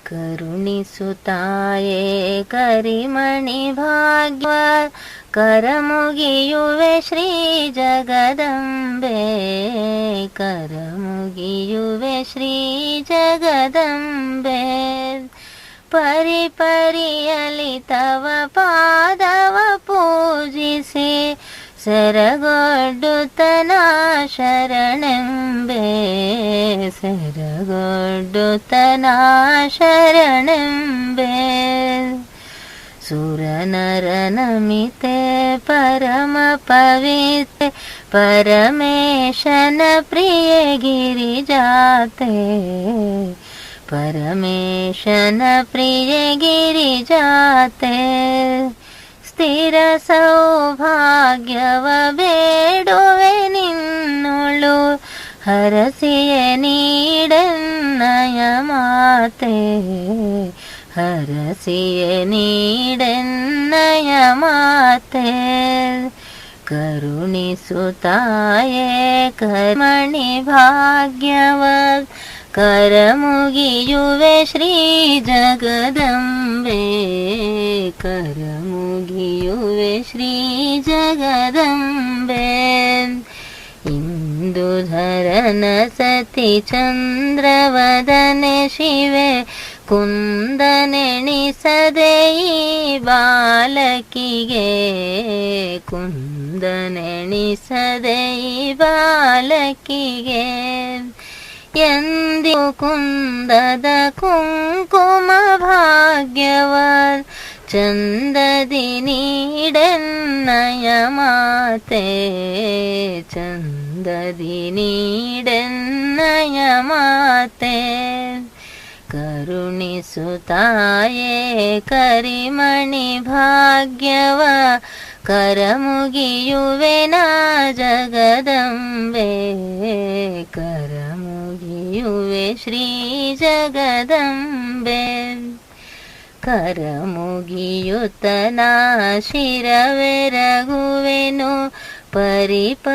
ಕರುಣಿಸುತ್ತಾಯೇ ಕರಿಮಣಿ ಭಾಗ್ಯ ಕರಮುಗಿಯುವೆ ಶ್ರೀ ಜಗದಂಬೆ, ಕರಮುಗಿಯುವೆ ಶ್ರೀ ಜಗದಂಬೆ. ಪರಿಪರಿಯಲಿ ತವ ಪಾದವ ಪೂಜಿಸಿ ಸೆರಗೊಡ್ಡುತ್ತನ ಶರಣೆಂಬೆ, ಸೆರಗೊಡ್ಡುತ್ತನ ಶರಣೆಂಬೆ. ಸುರನರನಮಿತೆ ಪರಮ ಪವಿತ್ರೆ ಪರಮೇಶನ ಪ್ರಿಯ ಗಿರಿಜಾತೆ, ಪರಮೇಶನ ಪ್ರಿಯ ಗಿರಿಜಾತೆ. ಸ್ಥಿರ ಸೌಭಾಗ್ಯವ ಬೇಡುವೆ ನಿನ್ನೊಳು ಹರಸಿಯ ನೀಡೆನ್ನಯ ಮಾತೆ, ಹರಸಿಯ ನೀಡೆನ್ನಯ ಮಾತೆ. ಕರುಣಿಸುತ್ತಾಯೇ ಕರ್ಮಣಿ ಭಾಗ್ಯವ ಕರಮುಗಿಯುವೆ ಶ್ರೀ ಜಗದಂಬೆ, ಕರಮುಗಿಯುವೆ ಶ್ರೀ ಜಗದಂಬೆ. ಇಂದುಧರನ ಸತಿ ಚಂದ್ರವದನೆ ಶಿವೆ ಕುಂದನೆಣಿಸದೆ ಈ ಬಾಲಕಿಗೆ, ಕುಂದನೆಣಿಸದೆ ಈ ಬಾಲಕಿಗೆ. ಎಂದಿ ಕುಂದದ ಕುಂಕುಮ ಭಾಗ್ಯವ ಚಂದದಿ ನೀಡೆನ್ನಯ ಮಾತೆ, ಚಂದದಿ ನೀಡೆನ್ನಯ ಮಾತೆ. ಕರುಣಿಸುತ್ತಾಯೇ ಕರಿಮಣಿ ಭಾಗ್ಯವ ಕರಮುಗಿಯುವೆ ನಾ ಜಗದಂಬೆ, ಕರಮುಗಿಯುವೆ ಶ್ರೀ ಜಗದಂಬೆ. ಕರಮುಗಿಯುತ್ತನ ಶಿರವೆರಗುವೆನು ಪರಿಪ